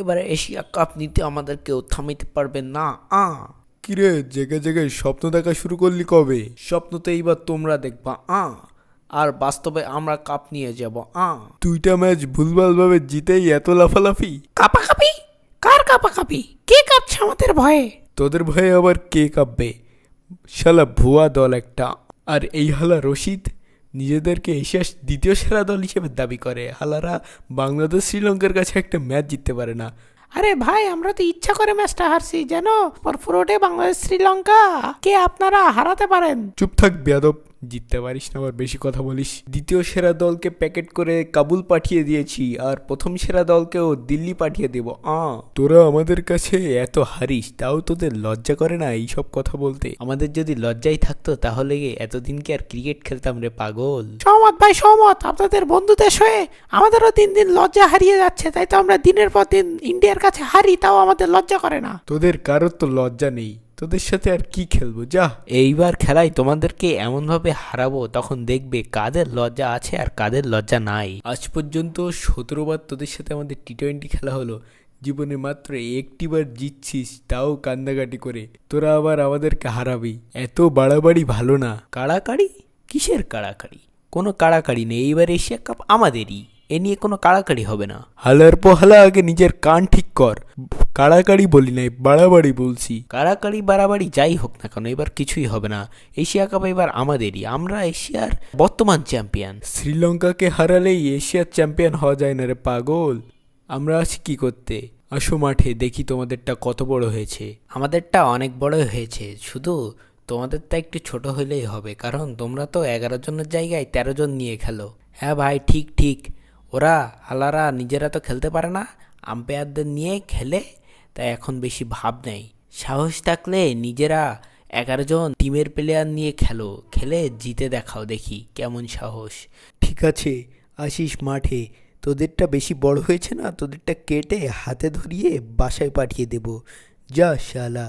এবারে Asia cup নিতে আমাদের কেউ থামাইতে পারবে না। কিরে, জেগে জেগে স্বপ্ন দেখা শুরু করলি কবে? স্বপ্ন তো এইবার তোমরা দেখবা আর বাস্তবে আমরা কাপ নিয়ে যাব। দুইটা ম্যাচ ভুলভাল ভাবে জিতেই এত লাফালাফি। কাপাকাপি? কার কাপাকাপি? কে কাঁপছে আমাদের ভয়ে? তোদের ভয়ে আবার কে কাঁপবে? শালা ভুয়া দল একটা। আর এই হালা রশিদ নিজেদেরকে এশিয়ার দ্বিতীয় সেরা দল হিসেবে দাবি করে। হালারা বাংলাদেশ শ্রীলঙ্কার কাছে একটা ম্যাচ জিততে পারে না। আরে ভাই, আমরা তো ইচ্ছা করে ম্যাচটা হারছি, জানো? পরফুরোটে বাংলাদেশ শ্রীলঙ্কা কে আপনারা হারাতে পারেন? চুপ থাক বেয়াদব, জিততে পারিস না আবার বেশি কথা বলিস। দ্বিতীয় সেরা দলকে প্যাকেট করে কাবুল পাঠিয়ে দিয়েছি, আর প্রথম সেরা দলকেও দিল্লি পাঠিয়ে দেব। তোরা আমাদের কাছে এত হারিস, তাও তোদের লজ্জা করে না এইসব কথা বলতে? আমাদের যদি লজ্জাই থাকতো তাহলে এতদিন কি আর ক্রিকেট খেলতাম রে পাগল? সহমত ভাই, সহমত। আপনাদের বন্ধু দেশ হয়ে আমাদেরও দিন দিন লজ্জা হারিয়ে যাচ্ছে, তাই তো আমরা দিনের পর দিন ইন্ডিয়ার কাছে হারি, তাও আমাদের লজ্জা করে না। তোদের কারোর তো লজ্জা নেই, তোদের সাথে আর কি খেলবো, যা। এইবার খেলায় তোমাদেরকে এমনভাবে হারাবো, তখন দেখবে কাদের লজ্জা আছে আর কাদের লজ্জা নাই। আজ পর্যন্ত 17বার তোদের সাথে আমাদের টি-20 খেলা হলো, জীবনে মাত্র একটিবার জিতছিস, তাও কান্দাকাটি করে। তোরা আবার আমাদেরকে হারাবি, এত বাড়াবাড়ি ভালো না। কাড়াকাড়ি? কিসের কাড়াকাড়ি? কোনো কাড়াকাড়ি নেই, এইবার এশিয়া কাপ আমাদেরই, এ নিয়ে কোনো কাড়াকাড়ি হবে না। হালার পোহালা, আগে নিজের কান ঠিক কর। কাড়াকাড়ি বলি নাই, বাড়াবাড়ি বলছি। কাড়াকাড়ি বাড়াবাড়ি যাই হোক না কেন, এবার কিছুই হবে না। এশিয়া কাপ এবার আমাদেরই, আমরা এশিয়ার বর্তমান চ্যাম্পিয়ন। শ্রীলঙ্কাকে হারালেই এশিয়ার চ্যাম্পিয়ন হওয়া যায় না রে পাগল। আমরা আছি কি করতে? আসো মাঠে, দেখি তোমাদেরটা কত বড় হয়েছে। আমাদেরটা অনেক বড় হয়েছে, শুধু তোমাদেরটা একটু ছোট হইলেই হবে, কারণ তোমরা তো 11 জনের জায়গায় 13 জন নিয়ে খেলো। হ্যাঁ ভাই, ঠিক ঠিক। ওরা হালারা নিজেরা তো খেলতে পারে না, আম্পায়ারদের নিয়ে খেলে, তাই এখন বেশি ভাব নেই। সাহস থাকলে নিজেরা 11 জন টিমের প্লেয়ার নিয়ে খেলো, খেলে জিতে দেখাও, দেখি কেমন সাহস। ঠিক আছে, আসিস মাঠে। তোদেরটা বেশি বড় হয়েছে না, তোদেরটা কেটে হাতে ধরিয়ে বাসায় পাঠিয়ে দেব। যা শালা।